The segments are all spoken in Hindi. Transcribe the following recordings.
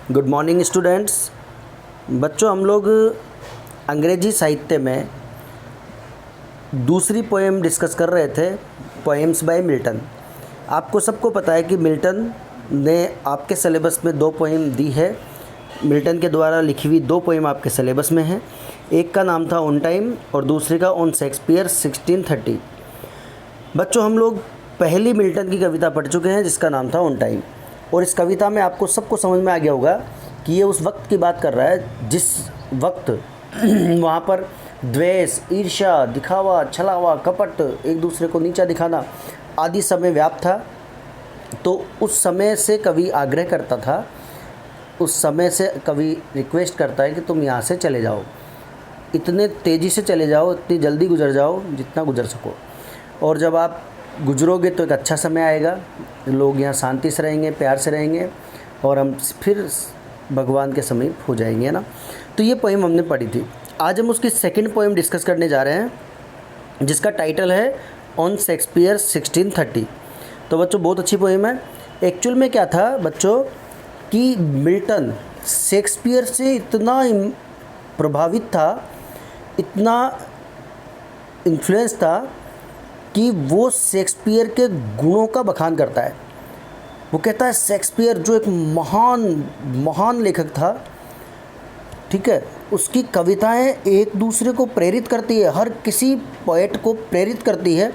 Good morning students. बच्चों, हम लोग अंग्रेजी साहित्य में दूसरी पोएम डिस्कस कर रहे थे, पोएम्स बाय मिल्टन। आपको सबको पता है कि मिल्टन ने आपके सिलेबस में 2 पोएम दी है। मिल्टन के द्वारा लिखी हुई 2 पोएम आपके सिलेबस में हैं। एक का नाम था ऑन टाइम और दूसरे का ऑन शेक्सपियर 1630। बच्चों, हम लोग पहली मिल्टन की कविता पढ़ चुके हैं जिसका नाम था ऑन टाइम, और इस कविता में आपको सबको समझ में आ गया होगा कि ये उस वक्त की बात कर रहा है जिस वक्त वहाँ पर द्वेष, ईर्ष्या, दिखावा, छलावा, कपट, एक दूसरे को नीचा दिखाना आदि समय व्याप्त था। तो उस समय से कवि आग्रह करता था, उस समय से कवि रिक्वेस्ट करता है कि तुम यहाँ से चले जाओ, इतने तेज़ी से चले जाओ, इतनी जल्दी गुजर जाओ जितना गुजर सको, और जब आप गुजरोगे तो एक अच्छा समय आएगा, लोग यहाँ शांति से रहेंगे, प्यार से रहेंगे और हम फिर भगवान के समीप हो जाएंगे, है ना। तो ये पोएम हमने पढ़ी थी। आज हम उसकी सेकंड पोएम डिस्कस करने जा रहे हैं जिसका टाइटल है ऑन शेक्सपियर 1630। तो बच्चों, बहुत अच्छी पोएम है। एक्चुअल में क्या था बच्चों कि मिल्टन शेक्सपियर से इतना प्रभावित था, इतना इन्फ्लुएंस था कि वो शेक्सपियर के गुणों का बखान करता है। वो कहता है शेक्सपियर जो एक महान लेखक था, ठीक है, उसकी कविताएं एक दूसरे को प्रेरित करती है, हर किसी पोएट को प्रेरित करती है।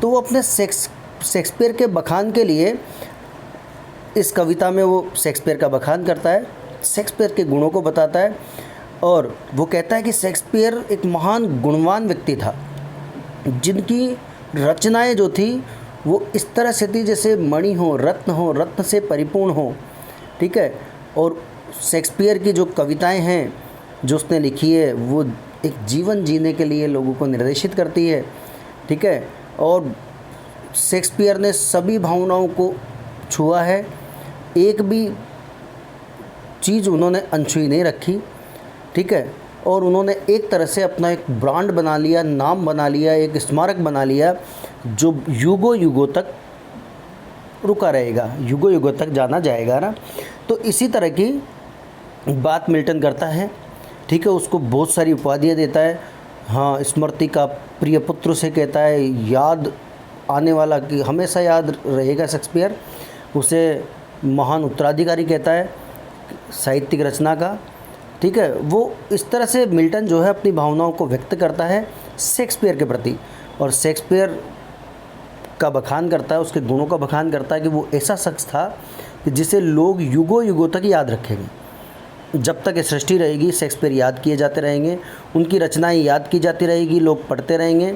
तो वो अपने शेक्सपियर के बखान के लिए इस कविता में वो शेक्सपियर का बखान करता है, शेक्सपियर के गुणों को बताता है, और वो कहता है कि शेक्सपियर एक महान गुणवान व्यक्ति था जिनकी रचनाएं जो थी वो इस तरह से थी जैसे मणि हो, रत्न से परिपूर्ण हो, ठीक है। और शेक्सपियर की जो कविताएं हैं जो उसने लिखी है वो एक जीवन जीने के लिए लोगों को निर्देशित करती है, ठीक है। और शेक्सपियर ने सभी भावनाओं को छुआ है, एक भी चीज़ उन्होंने अनछुई नहीं रखी, ठीक है। और उन्होंने एक तरह से अपना एक ब्रांड बना लिया, नाम बना लिया, एक स्मारक बना लिया जो युगों युगों तक रुका रहेगा, युगों युगों तक जाना जाएगा ना। तो इसी तरह की बात मिल्टन करता है, ठीक है। उसको बहुत सारी उपाधियाँ देता है। हाँ, स्मृति का प्रिय पुत्र से कहता है, याद आने वाला कि हमेशा याद रहेगा शेक्सपियर। उसे महान उत्तराधिकारी कहता है साहित्यिक रचना का, ठीक है। वो इस तरह से मिल्टन जो है अपनी भावनाओं को व्यक्त करता है शेक्सपियर के प्रति, और शेक्सपियर का बखान करता है, उसके गुणों का बखान करता है कि वो ऐसा शख्स था कि जिसे लोग युगों युगों तक याद रखेंगे। जब तक ये सृष्टि रहेगी शेक्सपियर याद किए जाते रहेंगे, उनकी रचनाएं याद की जाती रहेगी, लोग पढ़ते रहेंगे,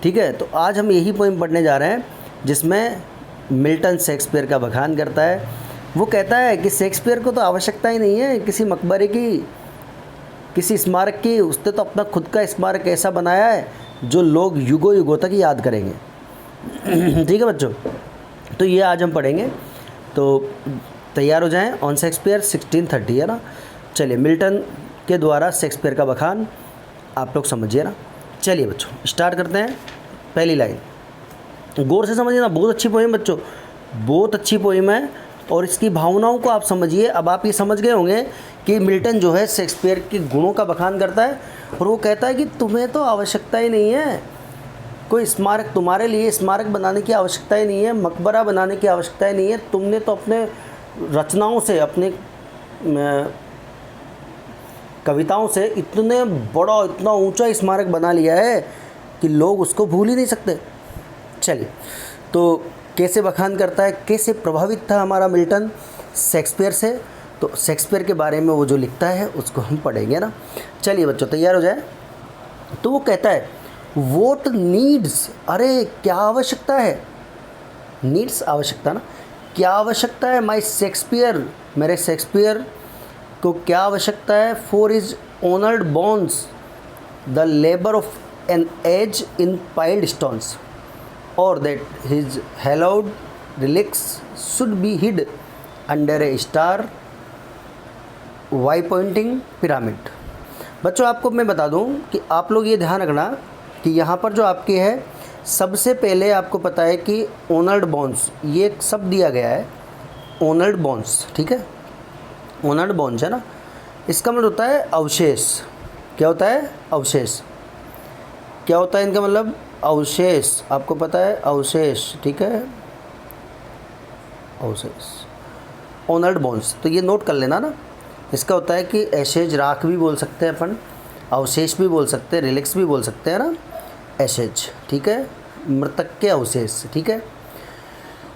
ठीक है। तो आज हम यही पोएम पढ़ने जा रहे हैं जिसमें मिल्टन शेक्सपियर का बखान करता है। वो कहता है कि शेक्सपियर को तो आवश्यकता ही नहीं है किसी मकबरे की, किसी स्मारक की, उसने तो अपना खुद का स्मारक ऐसा बनाया है जो लोग युगों युगों तक याद करेंगे। ठीक है बच्चों, तो ये आज हम पढ़ेंगे, तो तैयार हो जाएं। ऑन शेक्सपियर 1630 है ना। चलिए, मिल्टन के द्वारा शेक्सपियर का बखान आप लोग समझिए ना। चलिए बच्चों, स्टार्ट करते हैं। पहली लाइन गौर से समझिए ना, बहुत अच्छी पोएम बच्चों, बहुत अच्छी पोएम है, और इसकी भावनाओं को आप समझिए। अब आप ये समझ गए होंगे कि मिल्टन जो है शेक्सपियर के गुणों का बखान करता है, और वो कहता है कि तुम्हें तो आवश्यकता ही नहीं है कोई स्मारक, तुम्हारे लिए स्मारक बनाने की आवश्यकता ही नहीं है, मकबरा बनाने की आवश्यकता ही नहीं है। तुमने तो अपने रचनाओं से, अपने कविताओं से इतने बड़ा, इतना ऊंचा स्मारक बना लिया है कि लोग उसको भूल ही नहीं सकते। चलिए, तो कैसे बखान करता है, कैसे प्रभावित था हमारा मिल्टन शेक्सपियर से, तो शेक्सपियर के बारे में वो जो लिखता है उसको हम पढ़ेंगे ना। चलिए बच्चों, तैयार हो जाए। तो वो कहता है वोट नीड्स, अरे क्या आवश्यकता है, नीड्स आवश्यकता ना, क्या आवश्यकता है माई शेक्सपियर, मेरे शेक्सपियर को क्या आवश्यकता है। For his honoured bones the labour of an age in piled stones, और that his hallowed relics should be hid under a star y pointing pyramid। बच्चों, आपको मैं बता दूं कि आप लोग ये ध्यान रखना कि यहाँ पर जो आपके है, सबसे पहले आपको पता है कि ऑनर्ड बोन्स, ये एक शब्द दिया गया है, ऑनर्ड बोन्स, ठीक है। ऑनर्ड बोन्स है ना, इसका मतलब होता है अवशेष। क्या होता है? अवशेष। क्या होता है इनका मतलब? अवशेष। आपको पता है अवशेष, ठीक है, अवशेष, ऑनर्ड बोन्स। तो ये नोट कर लेना ना, इसका होता है कि एशेज, राख भी बोल सकते हैं अपन, अवशेष भी बोल सकते हैं, रिलिक्स भी बोल सकते हैं ना, एशेज, ठीक है, मृतक के अवशेष, ठीक है।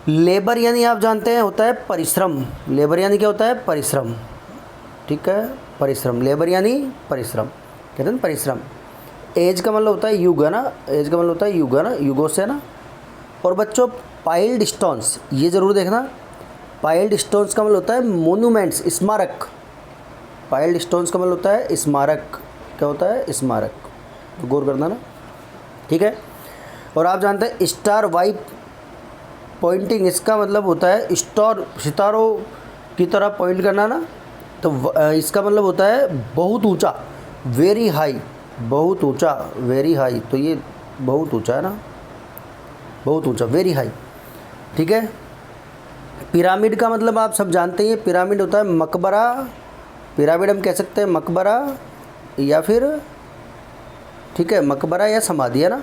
लेबर यानी आप जानते हैं होता है परिश्रम। लेबर यानी क्या होता है? परिश्रम, ठीक है, परिश्रम। लेबर यानी परिश्रम, कहते हैं ना परिश्रम। एज का मतलब होता है युग, है ना, एज का मतलब होता है युग, है ना, युगों से, ना। और बच्चों पाइल्ड स्टोन्स, ये ज़रूर देखना, पाइल्ड स्टोन्स का मतलब होता है मोन्यूमेंट्स, स्मारक। पाइल्ड स्टोन्स का मतलब होता है स्मारक। क्या होता है? स्मारक। तो गौर करना ना, ठीक है। और आप जानते हैं स्टार वाई पॉइंटिंग, इसका मतलब होता है स्टार, सितारों की तरह पॉइंट करना ना। तो इसका मतलब होता है बहुत ऊंचा, वेरी हाई, बहुत ऊंचा, वेरी हाई। तो ये बहुत ऊंचा है ना, बहुत ऊंचा, वेरी हाई, ठीक है। पिरामिड का मतलब आप सब जानते हैं, पिरामिड होता है मकबरा। पिरामिड हम कह सकते हैं मकबरा या फिर, ठीक है, मकबरा या समाधि, है ना,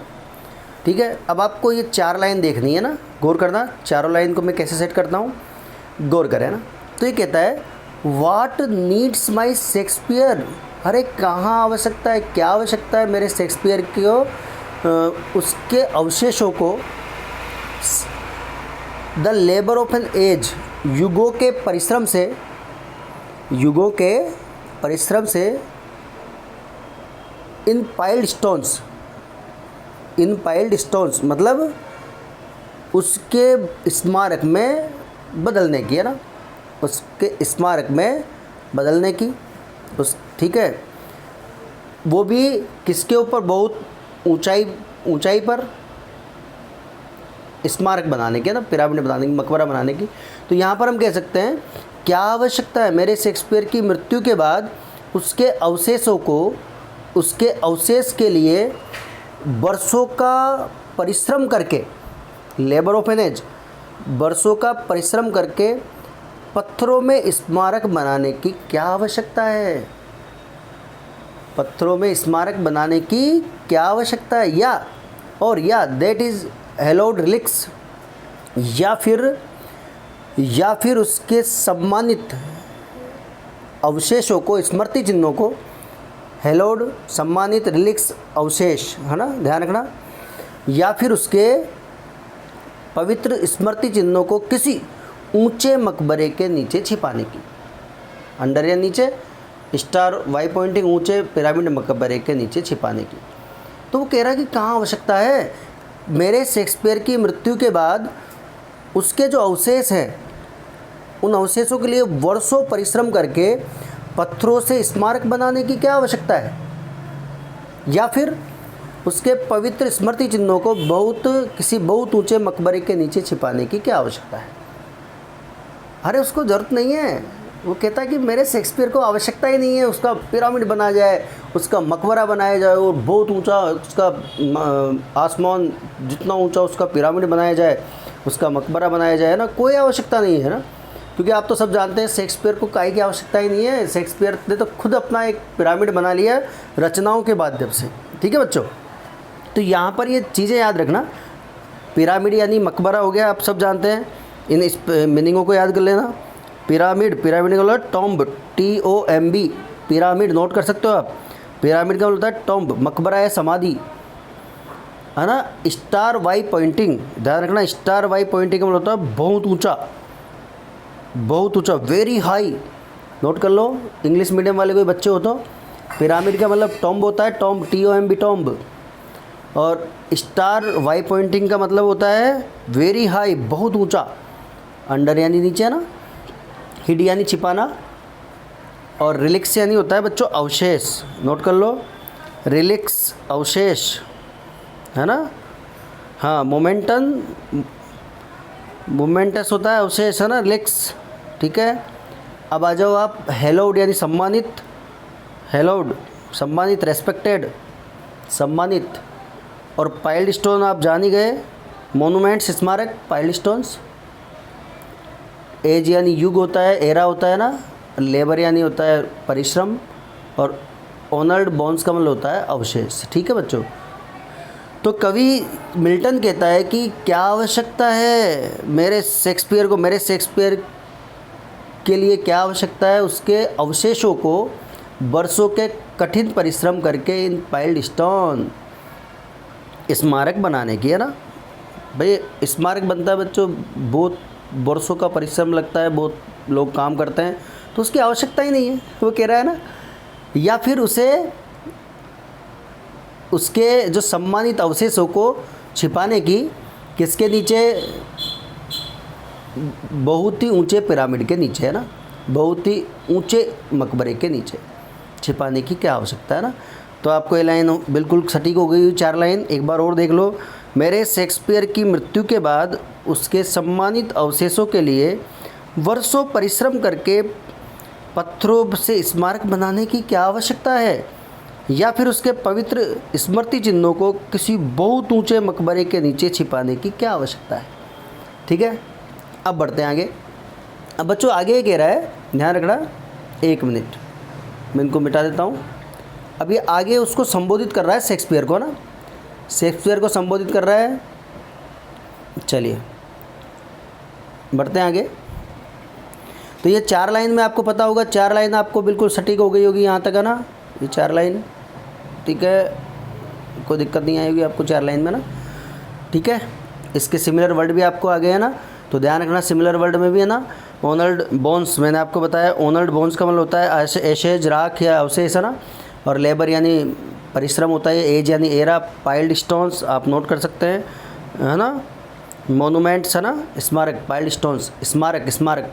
ठीक है। अब आपको ये 4 लाइन देखनी है ना, गौर करना, चारों लाइन को मैं कैसे सेट करता हूँ, गौर करें ना। तो ये कहता है व्हाट नीड्स माई शेक्सपियर। अरे कहाँ आवश्यकता है, क्या आवश्यकता है मेरे शेक्सपियर को, उसके अवशेषों को, the labour of an age, युगों के परिश्रम से, युगों के परिश्रम से, in piled stones, in piled stones मतलब उसके स्मारक में बदलने की, है ना, उसके स्मारक में बदलने की, उस, ठीक है, वो भी किसके ऊपर? बहुत ऊंचाई पर स्मारक बनाने की, ना, पिरामिड बनाने की, मकबरा बनाने की। तो यहाँ पर हम कह सकते हैं क्या आवश्यकता है मेरे शेक्सपियर की मृत्यु के बाद उसके अवशेषों को, उसके अवशेष के लिए वर्षों का परिश्रम करके, लेबर ऑफ एन एज, वर्षों का परिश्रम करके पत्थरों में स्मारक बनाने की क्या आवश्यकता है? पत्थरों में स्मारक बनाने की क्या आवश्यकता है? या दैट इज़ हेलोड रिलिक्स, या फिर उसके सम्मानित अवशेषों को, स्मृति चिन्हों को, हेलोड सम्मानित रिलिक्स अवशेष, है ना, ध्यान रखना, या फिर उसके पवित्र स्मृति चिन्हों को किसी ऊंचे मकबरे के नीचे छिपाने की। अंडर या नीचे, स्टार वाई पॉइंटिंग, ऊंचे पिरामिड मकबरे के नीचे छिपाने की। तो वो कह रहा है कि कहाँ आवश्यकता है मेरे शेक्सपियर की मृत्यु के बाद उसके जो अवशेष हैं, उन अवशेषों के लिए वर्षों परिश्रम करके पत्थरों से स्मारक बनाने की क्या आवश्यकता है, या फिर उसके पवित्र स्मृति चिन्हों को किसी बहुत ऊंचे मकबरे के नीचे छिपाने की क्या आवश्यकता है? अरे उसको ज़रूरत नहीं है, वो कहता है कि मेरे शेक्सपियर को आवश्यकता ही नहीं है उसका पिरामिड बनाया जाए, उसका मकबरा बनाया जाए और बहुत ऊंचा उसका आसमान जितना ऊंचा उसका पिरामिड बनाया जाए, उसका मकबरा बनाया जाए ना, कोई आवश्यकता नहीं है ना। क्योंकि आप तो सब जानते हैं शेक्सपियर को काहे की आवश्यकता ही नहीं है। शेक्सपियर ने तो खुद अपना एक पिरामिड बना लिया रचनाओं के माध्यम से, ठीक है बच्चों। तो यहाँ पर ये चीज़ें याद रखना, पिरामिड यानी मकबरा हो गया, आप सब जानते हैं, इन इस मीनिंगों को याद कर लेना। पिरामिड का मतलब टॉम्ब, TOMB, पिरामिड नोट कर सकते हो आप। पिरामिड का मतलब होता है टॉम्ब, मकबरा है, समाधि, है ना। स्टार वाई पॉइंटिंग, ध्यान रखना, स्टार वाई पॉइंटिंग का मतलब होता है बहुत ऊंचा, बहुत ऊंचा, वेरी हाई, नोट कर लो। इंग्लिश मीडियम वाले कोई बच्चे हो तो पिरामिड का मतलब टॉम्ब होता है, टॉम्ब, TOMB, टॉम्ब। और स्टार वाई पॉइंटिंग का मतलब होता है वेरी हाई, बहुत ऊंचा, अंडर यानी नीचे, है ना, हिड यानी छिपाना, और रिलिक्स यानी होता है बच्चों अवशेष, नोट कर लो, रिलिक्स अवशेष, है ना। हाँ, मोमेंटस होता है अवशेष, है ना, रिलिक्स, ठीक है। अब आ जाओ आप हेलोड यानी सम्मानित, हेलोड सम्मानित, रेस्पेक्टेड, सम्मानित। और पाइल्ड स्टोन आप जान ही गए, मोनूमेंट्स स्मारक, पाइल्ड स्टोन्स। एज यानी युग होता है, एरा होता है ना, लेबर यानी होता है परिश्रम, और ओनर्ड बोन्स का मतलब होता है अवशेष। ठीक है बच्चों, तो कवि मिल्टन कहता है कि क्या आवश्यकता है मेरे शेक्सपियर के लिए क्या आवश्यकता है, उसके अवशेषों को बरसों के कठिन परिश्रम करके इन पाइल्ड स्टोन स्मारक बनाने की, है ना भाई। स्मारक बनता है बच्चों, बहुत बरसों का परिश्रम लगता है, बहुत लोग काम करते हैं, तो उसकी आवश्यकता ही नहीं है, वो कह रहा है ना। या फिर उसके जो सम्मानित अवशेषों को छिपाने की किसके नीचे, बहुत ही ऊंचे पिरामिड के नीचे, है ना, बहुत ही ऊंचे मकबरे के नीचे छिपाने की क्या आवश्यकता है ना। तो आपको ये लाइन बिल्कुल सटीक हो गई। 4 लाइन एक बार और देख लो। मेरे शेक्सपियर की मृत्यु के बाद उसके सम्मानित अवशेषों के लिए वर्षों परिश्रम करके पत्थरों से स्मारक बनाने की क्या आवश्यकता है, या फिर उसके पवित्र स्मृति चिन्हों को किसी बहुत ऊंचे मकबरे के नीचे छिपाने की क्या आवश्यकता है। ठीक है, अब बढ़ते हैं आगे। अब बच्चों आगे ये कह रहा है, ध्यान रखना, 1 मिनट मैं इनको मिटा देता हूँ। अब ये आगे उसको संबोधित कर रहा है शेक्सपियर को ना, शेक्सपियर को संबोधित कर रहा है। चलिए बढ़ते हैं आगे। तो ये 4 लाइन में आपको पता होगा, 4 लाइन आपको बिल्कुल सटीक हो गई होगी यहाँ तक, है ना, ये 4 लाइन। ठीक है, कोई दिक्कत नहीं आएगी आपको 4 लाइन में ना। ठीक है, इसके सिमिलर वर्ड भी आपको आ गए हैं ना, तो ध्यान रखना सिमिलर वर्ड में भी है ना। ओनर्ड बोन्स मैंने आपको बताया, ओनर्ड बोन्स का मतलब होता है एशेज, राख या अवशेष, है ना, और लेबर यानी परिश्रम होता है, एज यानी एरा, पाइल्ड स्टोन्स आप नोट कर सकते हैं, है ना, मोनूमेंट्स, है ना, स्मारक, पाइल्ड स्टोन्स स्मारक,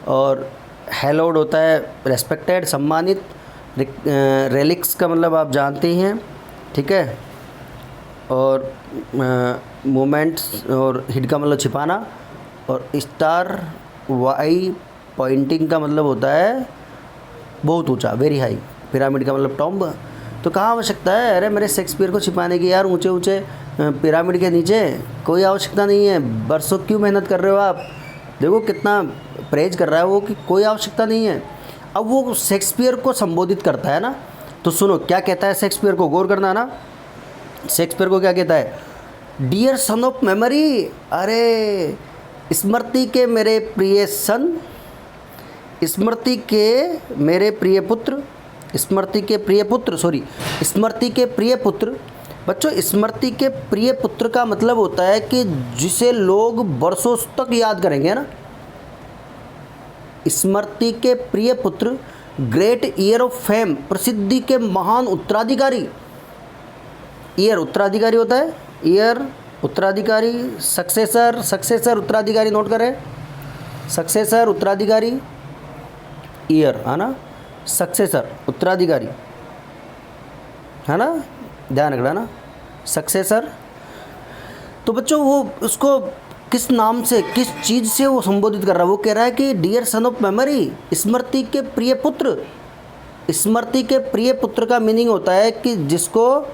और हेलोड होता है रेस्पेक्टेड, सम्मानित, रेलिक्स का मतलब आप जानते ही हैं। ठीक है, और मोमेंट्स और हिड का मतलब छिपाना, और स्टार वाई पॉइंटिंग का मतलब होता है बहुत ऊंचा, वेरी हाई, पिरामिड का मतलब टॉम्ब। तो कहाँ आवश्यकता है, अरे मेरे शेक्सपियर को छिपाने की यार ऊंचे ऊंचे पिरामिड के नीचे, कोई आवश्यकता नहीं है। बरसों क्यों मेहनत कर रहे हो आप, देखो कितना प्रेज कर रहा है वो कि कोई आवश्यकता नहीं है। अब वो शेक्सपियर को संबोधित करता है ना, तो सुनो क्या कहता है शेक्सपियर को, गौर करना ना। शेक्सपियर को क्या कहता है, डियर सन ऑफ मेमोरी, अरे स्मृति के मेरे प्रिय सन, स्मृति के मेरे प्रिय पुत्र, स्मृति के प्रिय पुत्र। बच्चों स्मृति के प्रिय पुत्र का मतलब होता है कि जिसे लोग बरसों तक याद करेंगे, है ना। स्मृति के प्रिय पुत्र, ग्रेट ईयर ऑफ फेम, प्रसिद्धि के महान उत्तराधिकारी। ईयर उत्तराधिकारी होता है, ईयर उत्तराधिकारी, सक्सेसर उत्तराधिकारी, नोट करें, सक्सेसर उत्तराधिकारी, ईयर, है ना, सक्सेसर उत्तराधिकारी, है ना, ध्यान रखना ना, सक्सेसर। तो बच्चों वो उसको किस नाम से, किस चीज़ से वो संबोधित कर रहा है, वो कह रहा है कि डियर सन ऑफ मेमोरी, स्मृति के प्रिय पुत्र। स्मृति के प्रिय पुत्र का मीनिंग होता है कि जिसको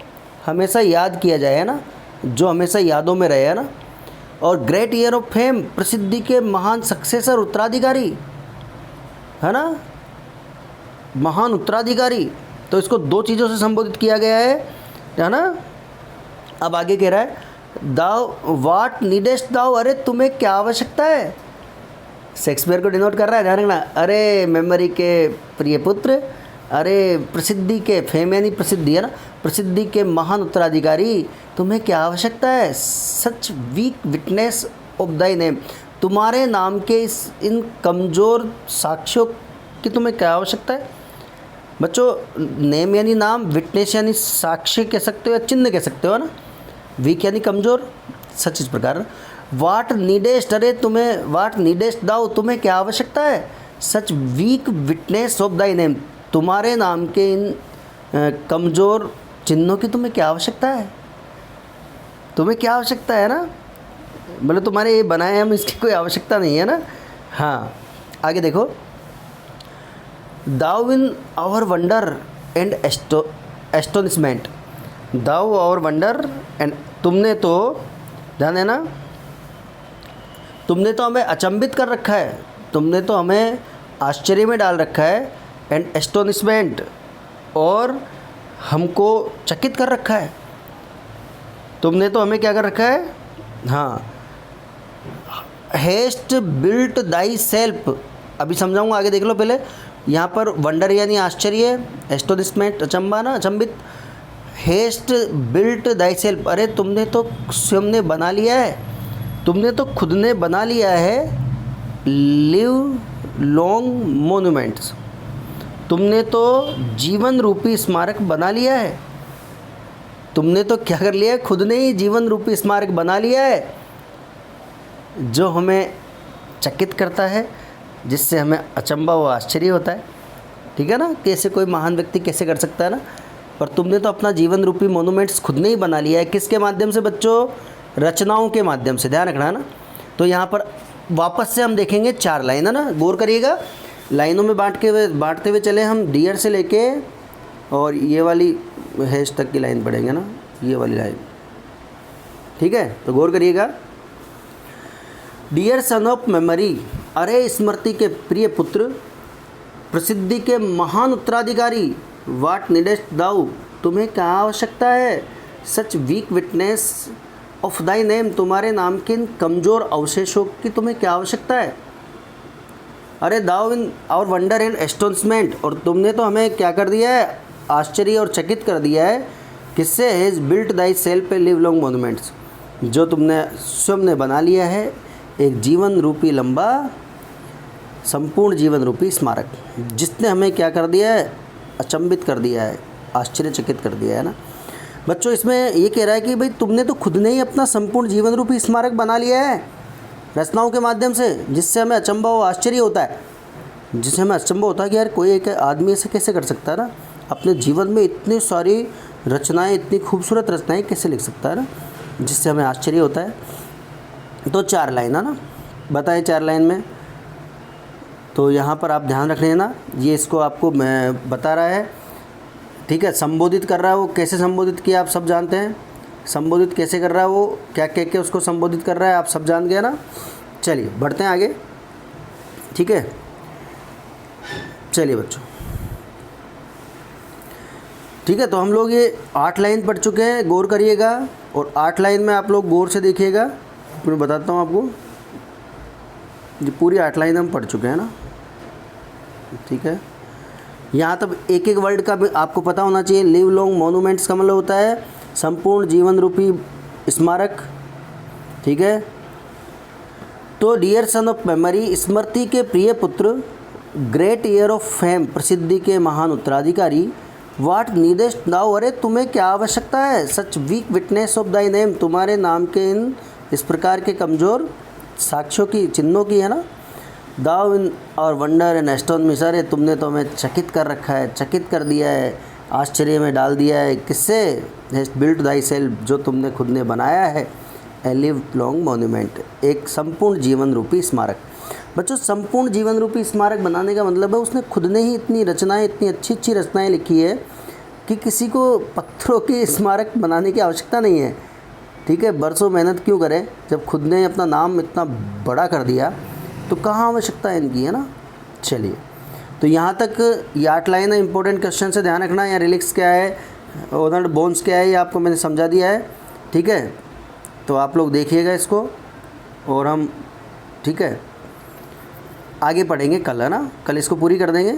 हमेशा याद किया जाए, है ना, जो हमेशा यादों में रहे, है ना। और ग्रेट ईयर ऑफ फेम, प्रसिद्धि के महान सक्सेसर उत्तराधिकारी, है ना, महान उत्तराधिकारी। तो इसको 2 चीज़ों से संबोधित किया गया है ना। अब आगे कह रहा है, दाउ वाट नीडेस्ट दाउ, अरे तुम्हें क्या आवश्यकता है। शेक्सपियर को डिनोट कर रहा है, ध्यान रखना। अरे मेमोरी के प्रिय पुत्र, अरे प्रसिद्धि के, फेम यानी प्रसिद्धि, है ना, प्रसिद्धि के महान उत्तराधिकारी, तुम्हें क्या आवश्यकता है। Such weak witness of thy name, तुम्हारे नाम के इन कमज़ोर साक्ष्यों की तुम्हें क्या आवश्यकता है। बच्चों नेम यानी नाम, विटनेस यानी साक्ष्य कह सकते हो या चिन्ह कह सकते हो ना, वीक यानी कमज़ोर, सच इस प्रकार। वाट नीडेस्ट, अरे तुम्हें, वाट नीडेस्ट दाउ, तुम्हें क्या आवश्यकता है। Such weak witness of thy name, तुम्हारे नाम के इन कमज़ोर चिन्हों की तुम्हें क्या आवश्यकता है। तुम्हें क्या आवश्यकता है ना, मतलब तुम्हारे ये बनाए हम, इसकी कोई आवश्यकता नहीं है ना। हाँ आगे देखो, thou in our wonder and astonishment, thou our wonder and, तुमने तो, ध्यान देना, तुमने तो हमें अचंभित कर रखा है, तुमने तो हमें आश्चर्य में डाल रखा है, एंड एस्टोनिशमेंट, और हमको चकित कर रखा है। तुमने तो हमें क्या कर रखा है, हाँ, हेस्ट बिल्ट दाई सेल्फ। अभी समझाऊंगा, आगे देख लो। पहले यहाँ पर वंडर यानी आश्चर्य, एस्टोनिशमेंट अचंबा ना, अचंबित, हेस्ट बिल्ट दाई सेल्फ, अरे तुमने तो स्वयं ने बना लिया है, तुमने तो खुद ने बना लिया है लिव लॉन्ग मोन्यूमेंट्स, तुमने तो जीवन रूपी स्मारक बना लिया है। तुमने तो क्या कर लिया है, खुद ने ही जीवन रूपी स्मारक बना लिया है, जो हमें चकित करता है, जिससे हमें अचंबा व आश्चर्य होता है। ठीक है ना, कैसे कोई महान व्यक्ति कैसे कर सकता है ना। पर तुमने तो अपना जीवन रूपी मोनूमेंट्स खुद ने ही बना लिया है। किसके माध्यम से बच्चों, रचनाओं के माध्यम से, ध्यान रखना है ना। तो यहाँ पर वापस से हम देखेंगे 4 लाइन, है ना, गौर करिएगा। लाइनों में बांटते हुए चले हम, डियर से लेके और ये वाली हैश तक की लाइन पढ़ेंगे ना, ये वाली लाइन। ठीक है, तो गौर करिएगा। डियर सन ऑफ मेमोरी, अरे स्मृति के प्रिय पुत्र, प्रसिद्धि के महान उत्तराधिकारी, वाट नीडेस्ट दाउ, तुम्हें क्या आवश्यकता है, such weak witness of thy name, तुम्हारे नाम के इन कमज़ोर अवशेषों की तुम्हें क्या आवश्यकता है। अरे दाउ इन और वंडर एंड एस्टोनिशमेंट, और तुमने तो हमें क्या कर दिया है, आश्चर्य और चकित कर दिया है। किससे, has built thy self A live long monuments, जो तुमने स्वयं ने बना लिया है एक जीवन रूपी लंबा, संपूर्ण जीवन रूपी स्मारक, जिसने हमें क्या कर दिया है, अचंभित कर दिया है, आश्चर्यचकित कर दिया है ना। बच्चों इसमें ये कह रहा है कि भाई तुमने तो खुद ने ही अपना संपूर्ण जीवन रूपी स्मारक बना लिया है रचनाओं के माध्यम से, जिससे हमें अचंभा व आश्चर्य होता है, जिससे हमें अचंभा होता है कि यार कोई एक आदमी ऐसे कैसे कर सकता है ना, अपने जीवन में इतनी सारी रचनाएं, इतनी खूबसूरत रचनाएं कैसे लिख सकता है ना, जिससे हमें आश्चर्य होता है। तो 4 लाइन है ना, बताएं 4 लाइन में। तो यहाँ पर आप ध्यान रख लेना, ये इसको आपको मैं बता रहा है। ठीक है, संबोधित कर रहा है वो, कैसे संबोधित किया आप सब जानते हैं, संबोधित कैसे कर रहा है वो, क्या कह के उसको संबोधित कर रहा है आप सब जान गए ना। चलिए बढ़ते हैं आगे। ठीक है, चलिए बच्चों, ठीक है, तो हम लोग ये 8 लाइन पढ़ चुके हैं, गौर करिएगा। और 8 लाइन में आप लोग गौर से देखिएगा, मैं बताता हूँ आपको। ये पूरी 8 लाइन हम पढ़ चुके हैं ना। ठीक है, यहाँ तब एक एक वर्ड का भी आपको पता होना चाहिए। लिव लॉन्ग मोन्यूमेंट्स का मतलब होता है संपूर्ण जीवन रूपी स्मारक। ठीक है, तो डियर सन ऑफ मेमोरी, स्मृति के प्रिय पुत्र, ग्रेट ईयर ऑफ फेम, प्रसिद्धि के महान उत्तराधिकारी, वाट नीडेस्ट नाउ, अरे तुम्हें क्या आवश्यकता है, such weak witness of thy name, तुम्हारे नाम के इन इस प्रकार के कमज़ोर साक्ष्यों की, चिन्हों की, है ना। दाउ इन और वंडर एंड एस्टोन मिसर, तुमने तो हमें चकित कर रखा है, चकित कर दिया है, आश्चर्य में डाल दिया है। किससे, हैस्ट बिल्ट दाई सेल्फ, जो तुमने खुद ने बनाया है ए लिव लॉन्ग मोन्यूमेंट, एक संपूर्ण जीवन रूपी स्मारक। बच्चों संपूर्ण जीवन रूपी स्मारक बनाने का मतलब है उसने खुद ने ही इतनी रचनाएं, इतनी अच्छी अच्छी रचनाएं लिखी है कि किसी को पत्थरों की स्मारक बनाने की आवश्यकता नहीं है। ठीक है, बरसों मेहनत क्यों करें जब खुद ने अपना नाम इतना बड़ा कर दिया, तो कहाँ आवश्यकता है इनकी, है ना। चलिए, तो यहाँ तक ये 8 लाइन है। इंपॉर्टेंट क्वेश्चन से ध्यान रखना, या रिलिक्स क्या है, ओनर्ड बोन्स क्या है, ये आपको मैंने समझा दिया है। ठीक है, तो आप लोग देखिएगा इसको, और हम ठीक है आगे पढ़ेंगे कल, है ना। कल इसको पूरी कर देंगे।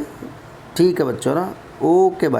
ठीक है बच्चों ना, ओके बाय।